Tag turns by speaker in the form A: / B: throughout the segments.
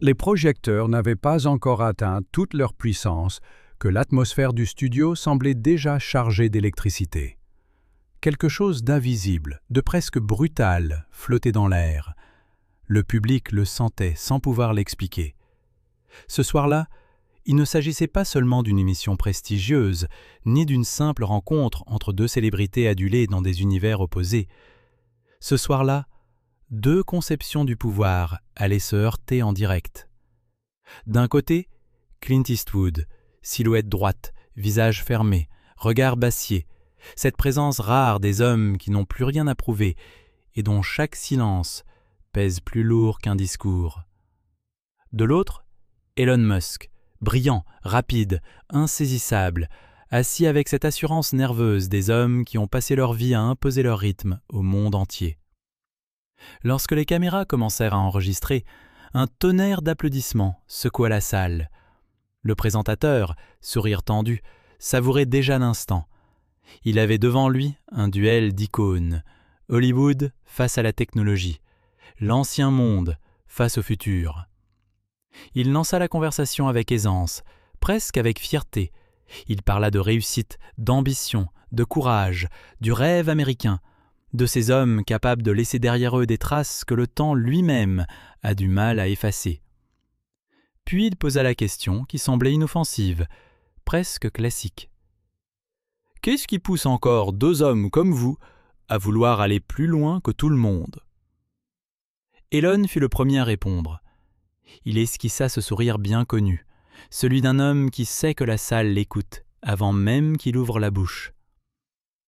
A: Les projecteurs n'avaient pas encore atteint toute leur puissance que l'atmosphère du studio semblait déjà chargée d'électricité. Quelque chose d'invisible, de presque brutal, flottait dans l'air. Le public le sentait sans pouvoir l'expliquer. Ce soir-là, il ne s'agissait pas seulement d'une émission prestigieuse, ni d'une simple rencontre entre deux célébrités adulées dans des univers opposés. Ce soir-là, deux conceptions du pouvoir allaient se heurter en direct. D'un côté, Clint Eastwood, silhouette droite, visage fermé, regard bassier, cette présence rare des hommes qui n'ont plus rien à prouver et dont chaque silence pèse plus lourd qu'un discours. De l'autre, Elon Musk, brillant, rapide, insaisissable, assis avec cette assurance nerveuse des hommes qui ont passé leur vie à imposer leur rythme au monde entier. Lorsque les caméras commencèrent à enregistrer, un tonnerre d'applaudissements secoua la salle. Le présentateur, sourire tendu, savourait déjà l'instant. Il avait devant lui un duel d'icônes, Hollywood face à la technologie, l'ancien monde face au futur. Il lança la conversation avec aisance, presque avec fierté. Il parla de réussite, d'ambition, de courage, du rêve américain, de ces hommes capables de laisser derrière eux des traces que le temps lui-même a du mal à effacer. Puis il posa la question qui semblait inoffensive, presque classique. « Qu'est-ce qui pousse encore deux hommes comme vous à vouloir aller plus loin que tout le monde ?» Elon fut le premier à répondre. Il esquissa ce sourire bien connu, celui d'un homme qui sait que la salle l'écoute avant même qu'il ouvre la bouche.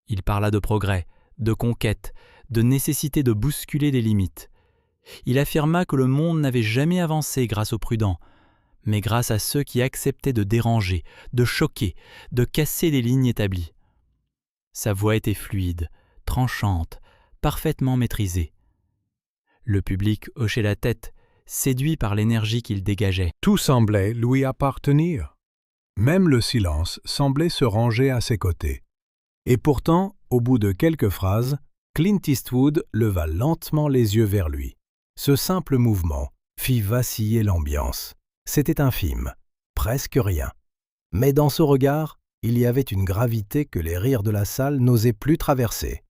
A: Il parla de progrès, de conquête, de nécessité de bousculer les limites. Il affirma que le monde n'avait jamais avancé grâce aux prudents, mais grâce à ceux qui acceptaient de déranger, de choquer, de casser les lignes établies. Sa voix était fluide, tranchante, parfaitement maîtrisée. Le public hochait la tête, séduit par l'énergie qu'il dégageait.
B: Tout semblait lui appartenir. Même le silence semblait se ranger à ses côtés. Et pourtant, au bout de quelques phrases, Clint Eastwood leva lentement les yeux vers lui. Ce simple mouvement fit vaciller l'ambiance. C'était infime, presque rien. Mais dans ce regard, il y avait une gravité que les rires de la salle n'osaient plus traverser.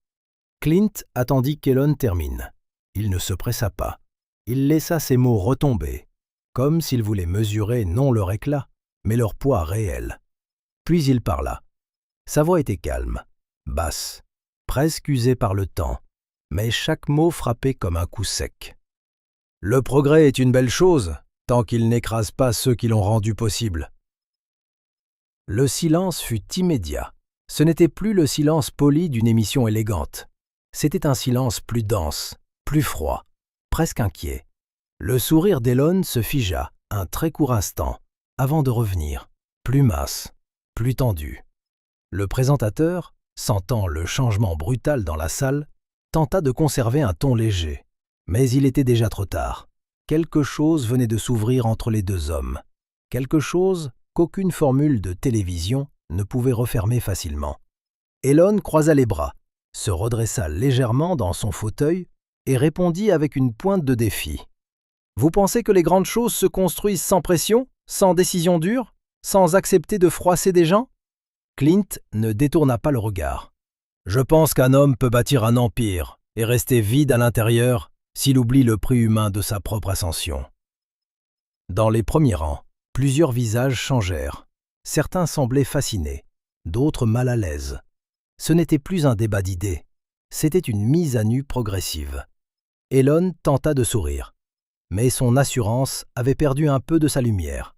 B: Clint attendit qu'Elon termine. Il ne se pressa pas. Il laissa ses mots retomber, comme s'il voulait mesurer non leur éclat, mais leur poids réel. Puis il parla. Sa voix était calme, basse, presque usée par le temps, mais chaque mot frappait comme un coup sec. « Le progrès est une belle chose, tant qu'il n'écrase pas ceux qui l'ont rendu possible. » Le silence fut immédiat. Ce n'était plus le silence poli d'une émission élégante. C'était un silence plus dense, plus froid, presque inquiet. Le sourire d'Elon se figea un très court instant, avant de revenir, plus mince, plus tendu. Le présentateur, sentant le changement brutal dans la salle, tenta de conserver un ton léger. Mais il était déjà trop tard. Quelque chose venait de s'ouvrir entre les deux hommes. Quelque chose qu'aucune formule de télévision ne pouvait refermer facilement. Elon croisa les bras, se redressa légèrement dans son fauteuil et répondit avec une pointe de défi. « Vous pensez que les grandes choses se construisent sans pression, sans décision dure, sans accepter de froisser des gens ?» Clint ne détourna pas le regard. « Je pense qu'un homme peut bâtir un empire et rester vide à l'intérieur s'il oublie le prix humain de sa propre ascension. » Dans les premiers rangs, plusieurs visages changèrent. Certains semblaient fascinés, d'autres mal à l'aise. Ce n'était plus un débat d'idées, c'était une mise à nu progressive. Elon tenta de sourire, mais son assurance avait perdu un peu de sa lumière.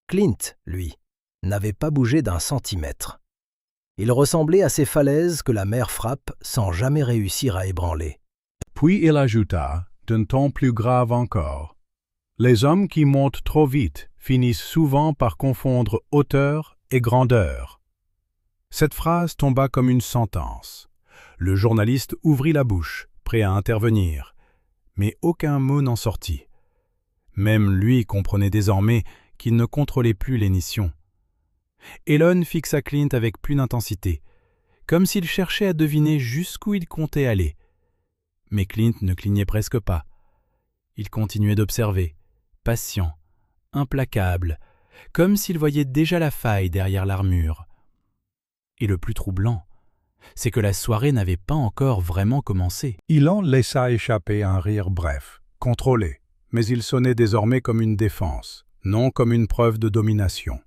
B: Clint, lui, n'avait pas bougé d'un centimètre. Il ressemblait à ces falaises que la mer frappe sans jamais réussir à ébranler. Puis il ajouta, d'un ton plus grave encore, « Les hommes qui montent trop vite finissent souvent par confondre hauteur et grandeur. » Cette phrase tomba comme une sentence. Le journaliste ouvrit la bouche, prêt à intervenir, mais aucun mot n'en sortit. Même lui comprenait désormais qu'il ne contrôlait plus l'émission. Elon fixa Clint avec plus d'intensité, comme s'il cherchait à deviner jusqu'où il comptait aller. Mais Clint ne clignait presque pas. Il continuait d'observer, patient,
A: implacable, comme s'il voyait déjà la faille derrière l'armure. Et le plus troublant, c'est que la soirée n'avait pas encore vraiment commencé.
B: Elon laissa échapper un rire bref, contrôlé, mais il sonnait désormais comme une défense, non comme une preuve de domination.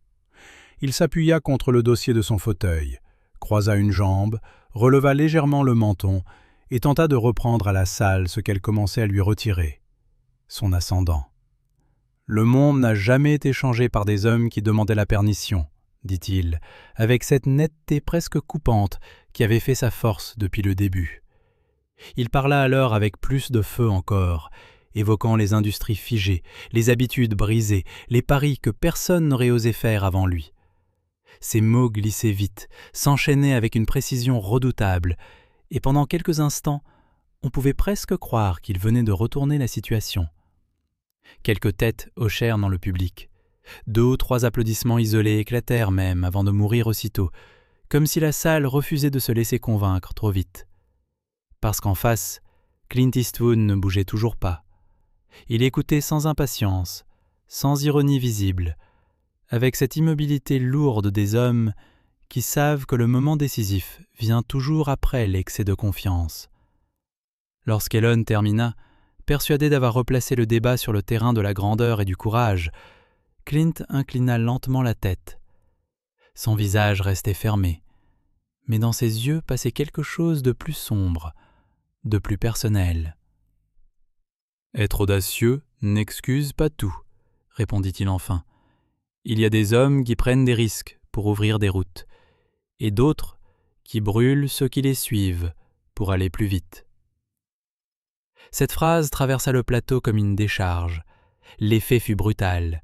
B: Il s'appuya contre le dossier de son fauteuil, croisa une jambe, releva légèrement le menton et tenta de reprendre à la salle ce qu'elle commençait à lui retirer, son ascendant. « Le monde n'a jamais été changé par des hommes qui demandaient la permission, » dit-il, avec cette netteté presque coupante qui avait fait sa force depuis le début. Il parla alors avec plus de feu encore, évoquant les industries figées, les habitudes brisées, les paris que personne n'aurait osé faire avant lui. Ses mots glissaient vite, s'enchaînaient avec une précision redoutable, et pendant quelques instants, on pouvait presque croire qu'il venait de retourner la situation. Quelques têtes hochèrent dans le public. 2 ou 3 applaudissements isolés éclatèrent même avant de mourir aussitôt, comme si la salle refusait de se laisser convaincre trop vite. Parce qu'en face, Clint Eastwood ne bougeait toujours pas. Il écoutait sans impatience, sans ironie visible, avec cette immobilité lourde des hommes qui savent que le moment décisif vient toujours après l'excès de confiance. Lorsqu'Elon termina, persuadé d'avoir replacé le débat sur le terrain de la grandeur et du courage, Clint inclina lentement la tête. Son visage restait fermé, mais dans ses yeux passait quelque chose de plus sombre, de plus personnel. « Être audacieux n'excuse pas tout, » répondit-il enfin. « Il y a des hommes qui prennent des risques pour ouvrir des routes, et d'autres qui brûlent ceux qui les suivent pour aller plus vite. » Cette phrase traversa le plateau comme une décharge. L'effet fut brutal.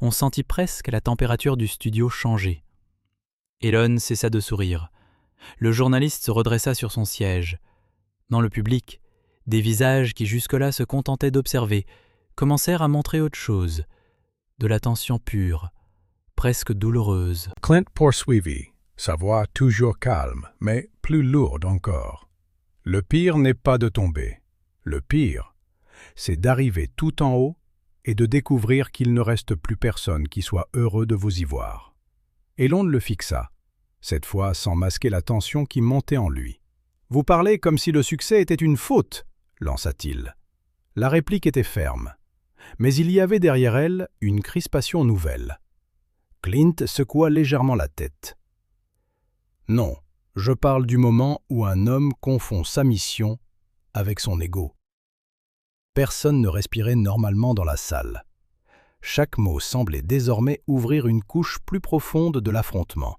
B: On sentit presque la température du studio changer. Elon cessa de sourire. Le journaliste se redressa sur son siège. Dans le public, des visages qui jusque-là se contentaient d'observer commencèrent à montrer autre chose, de l'attention pure, presque douloureuse. Clint poursuivit, sa voix toujours calme, mais plus lourde encore. « Le pire n'est pas de tomber. Le pire, c'est d'arriver tout en haut et de découvrir qu'il ne reste plus personne qui soit heureux de vous y voir. » Elon le fixa, cette fois sans masquer la tension qui montait en lui. « Vous parlez comme si le succès était une faute !» lança-t-il. La réplique était ferme, mais il y avait derrière elle une crispation nouvelle. Clint secoua légèrement la tête. « Non, je parle du moment où un homme confond sa mission avec son ego. » Personne ne respirait normalement dans la salle. Chaque mot semblait désormais ouvrir une couche plus profonde de l'affrontement.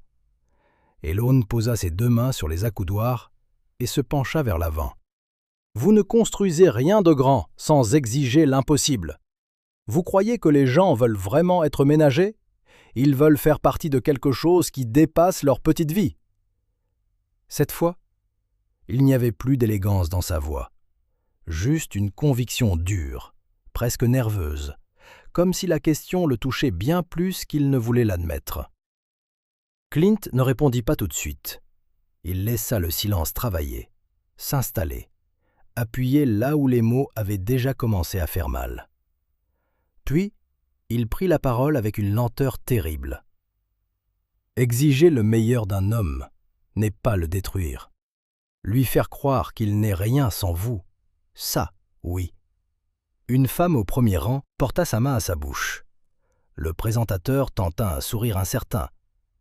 B: Elon posa ses 2 mains sur les accoudoirs et se pencha vers l'avant. « Vous ne construisez rien de grand sans exiger l'impossible. Vous croyez que les gens veulent vraiment être ménagés ? Ils veulent faire partie de quelque chose qui dépasse leur petite vie. » Cette fois, il n'y avait plus d'élégance dans sa voix. Juste une conviction dure, presque nerveuse, comme si la question le touchait bien plus qu'il ne voulait l'admettre. Clint ne répondit pas tout de suite. Il laissa le silence travailler, s'installer, appuyer là où les mots avaient déjà commencé à faire mal. Puis, il prit la parole avec une lenteur terrible. Exiger le meilleur d'un homme n'est pas le détruire. Lui faire croire qu'il n'est rien sans vous, ça, oui. Une femme au premier rang porta sa main à sa bouche. Le présentateur tenta un sourire incertain,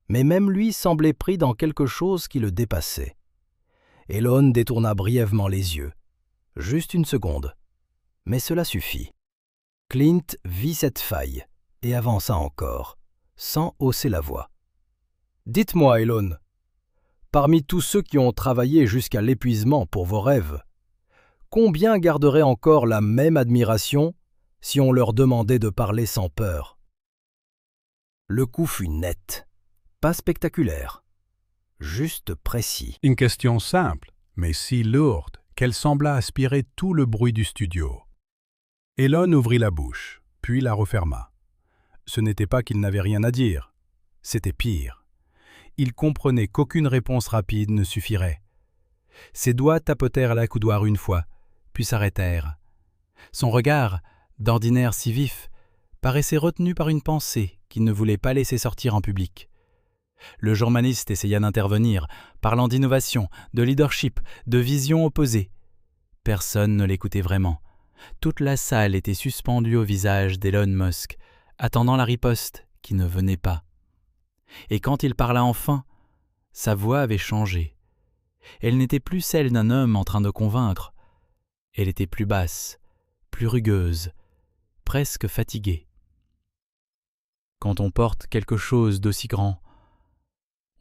B: mais même lui semblait pris dans quelque chose qui le dépassait. Elon détourna brièvement les yeux. Juste une seconde. Mais cela suffit. Clint vit cette faille et avança encore, sans hausser la voix. « Dites-moi, Elon, parmi tous ceux qui ont travaillé jusqu'à l'épuisement pour vos rêves, combien garderaient encore la même admiration si on leur demandait de parler sans peur ? » Le coup fut net, pas spectaculaire, juste précis. Une question simple, mais si lourde qu'elle sembla aspirer tout le bruit du studio. Elon ouvrit la bouche, puis la referma. Ce n'était pas qu'il n'avait rien à dire, c'était pire. Il comprenait qu'aucune réponse rapide ne suffirait. Ses doigts tapotèrent à l'accoudoir une fois, puis s'arrêtèrent. Son regard, d'ordinaire si vif,
A: paraissait retenu par une pensée qu'il ne voulait pas laisser sortir en public. Le journaliste essaya d'intervenir, parlant d'innovation, de leadership, de visions opposées. Personne ne l'écoutait vraiment. Toute la salle était suspendue au visage d'Elon Musk, attendant la riposte qui ne venait pas. Et quand il parla enfin, sa voix avait changé. Elle n'était plus celle d'un homme en train de convaincre. Elle était plus basse, plus rugueuse, presque fatiguée. Quand on porte quelque chose d'aussi grand,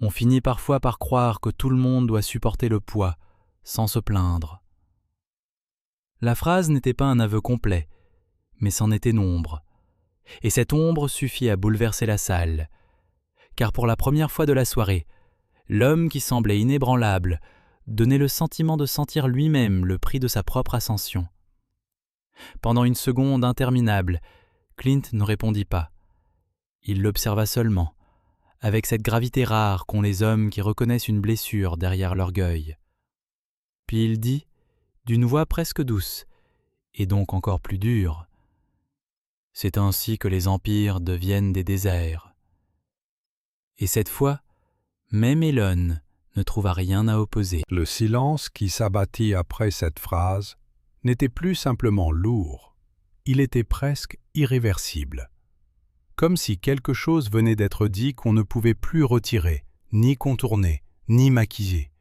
A: on finit parfois par croire que tout le monde doit supporter le poids, sans se plaindre. La phrase n'était pas un aveu complet, mais c'en était nombre. Et cette ombre suffit à bouleverser la salle. Car pour la première fois de la soirée, l'homme qui semblait inébranlable donnait le sentiment de sentir lui-même le prix de sa propre ascension. Pendant une seconde interminable, Clint ne répondit pas. Il l'observa seulement, avec cette gravité rare qu'ont les hommes qui reconnaissent une blessure derrière l'orgueil. Puis il dit, d'une voix presque douce, et donc encore plus dure, « C'est ainsi que les empires deviennent des déserts. » Et cette fois, même Elon ne trouva rien à opposer.
B: Le silence qui s'abattit après cette phrase n'était plus simplement lourd, il était presque irréversible. Comme si quelque chose venait d'être dit qu'on ne pouvait plus retirer, ni contourner, ni maquiller.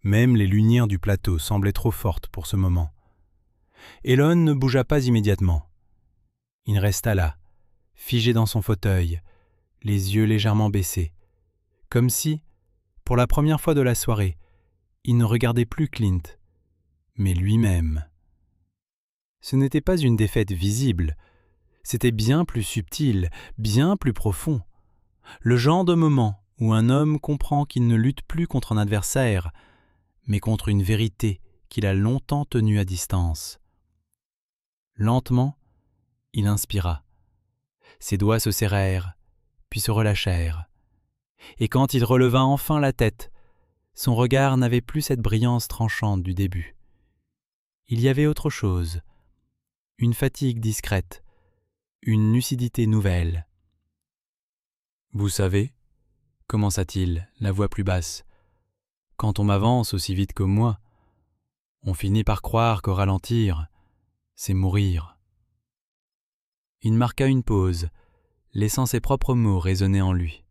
B: Même les lumières du plateau semblaient trop fortes pour ce moment. Elon ne bougea pas immédiatement. Il resta là, figé dans son fauteuil, les yeux légèrement baissés, comme si, pour la première fois de la soirée, il ne regardait plus Clint, mais lui-même. Ce n'était pas une défaite visible, c'était bien plus subtil, bien plus profond. Le genre de moment où un homme comprend qu'il ne lutte plus contre un adversaire, mais contre une vérité qu'il a longtemps tenue à distance. Lentement, il inspira. Ses doigts se serrèrent, puis se relâchèrent. Et quand il releva enfin la tête, son regard n'avait plus cette brillance tranchante du début. Il y avait autre chose, une fatigue discrète, une lucidité nouvelle. « Vous savez, » commença-t-il, la voix plus basse, « quand on m'avance aussi vite que moi, on finit par croire que ralentir, c'est mourir. » Il marqua une pause, laissant ses propres mots résonner en lui.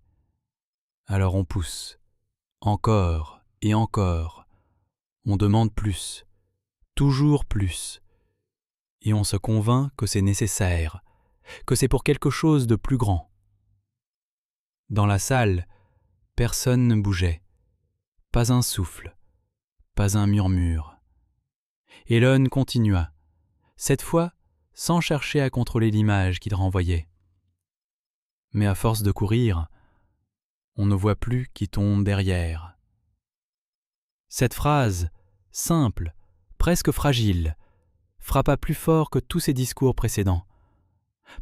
B: Alors on pousse, encore et encore, on demande plus, toujours plus, et on se convainc que c'est nécessaire, que c'est pour quelque chose de plus grand. Dans la salle, personne ne bougeait, pas un souffle, pas un murmure. Elon continua, cette fois sans chercher à contrôler l'image qu'il renvoyait. Mais à force de courir, on ne voit plus qui tombe derrière. Cette phrase, simple, presque fragile, frappa plus fort que tous ses discours précédents,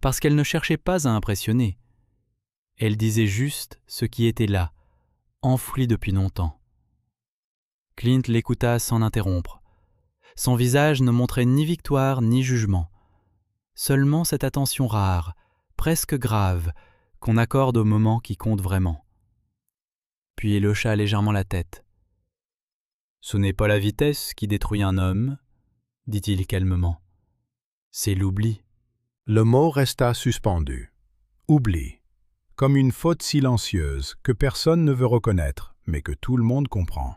B: parce qu'elle ne cherchait pas à impressionner. Elle disait juste ce qui était là, enfoui depuis longtemps. Clint l'écouta sans l'interrompre. Son visage ne montrait ni victoire ni jugement, seulement cette attention rare, presque grave, qu'on accorde au moment qui compte vraiment. Puis il hocha légèrement la tête. « Ce n'est pas la vitesse qui détruit un homme, » dit-il calmement. « C'est l'oubli. » Le mot resta suspendu. Oubli. Comme une faute silencieuse que personne ne veut reconnaître, mais que tout le monde comprend.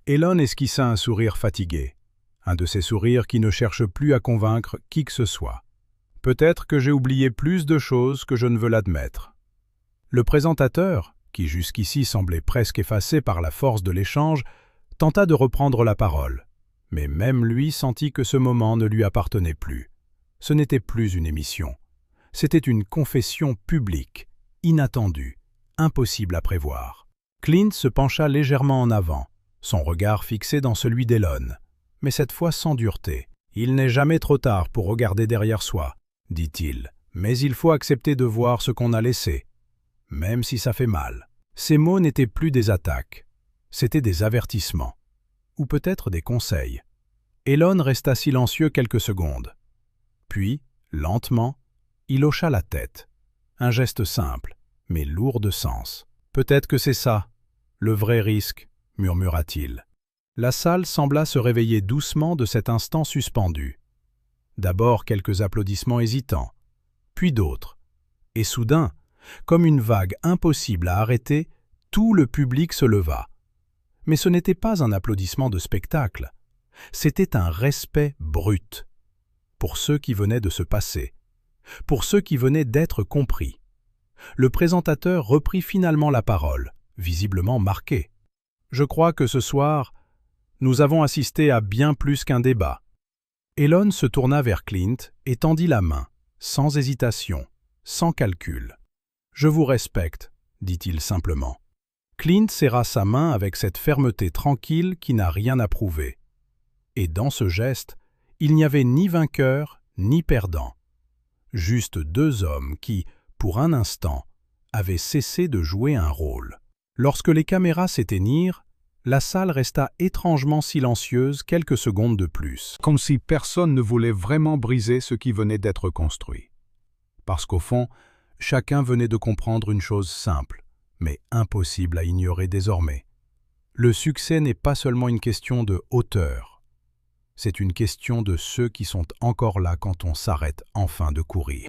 B: Elon esquissa un sourire fatigué, un de ces sourires qui ne cherchent plus à convaincre qui que ce soit. Peut-être que j'ai oublié plus de choses que je ne veux l'admettre. Le présentateur, qui jusqu'ici semblait presque effacé par la force de l'échange, tenta de reprendre la parole, mais même lui sentit que ce moment ne lui appartenait plus. Ce n'était plus une émission. C'était une confession publique, inattendue, impossible à prévoir. Clint se pencha légèrement en avant, son regard fixé dans celui d'Elon, mais cette fois sans dureté. « Il n'est jamais trop tard pour regarder derrière soi, » dit-il, « mais il faut accepter de voir ce qu'on a laissé, même si ça fait mal. » Ces mots n'étaient plus des attaques, c'étaient des avertissements, ou peut-être des conseils. Elon resta silencieux quelques secondes. Puis, lentement, Il hocha la tête. Un geste simple, mais lourd de sens. « Peut-être que c'est ça, le vrai risque, » murmura-t-il. La salle sembla se réveiller doucement de cet instant suspendu. D'abord quelques applaudissements hésitants, puis d'autres. Et soudain, comme une vague impossible à arrêter, tout le public se leva. Mais ce n'était pas un applaudissement de spectacle, c'était un respect brut. Pour ceux qui venaient de se passer, pour ceux qui venaient d'être compris. Le présentateur reprit finalement la parole, visiblement marqué. « Je crois que ce soir, nous avons assisté à bien plus qu'un débat. » Elon se tourna vers Clint et tendit la main, sans hésitation, sans calcul. « Je vous respecte, » dit-il simplement. Clint serra sa main avec cette fermeté tranquille qui n'a rien à prouver. Et dans ce geste, il n'y avait ni vainqueur ni perdant. Juste deux hommes qui, pour un instant, avaient cessé de jouer un rôle. Lorsque les caméras s'éteignirent, la salle resta étrangement silencieuse quelques secondes de plus. Comme si personne ne voulait vraiment briser ce qui venait d'être construit. Parce qu'au fond, chacun venait de comprendre une chose simple, mais impossible à ignorer désormais. Le succès n'est pas seulement une question de hauteur. C'est une question de ceux qui sont encore là quand on s'arrête enfin de courir.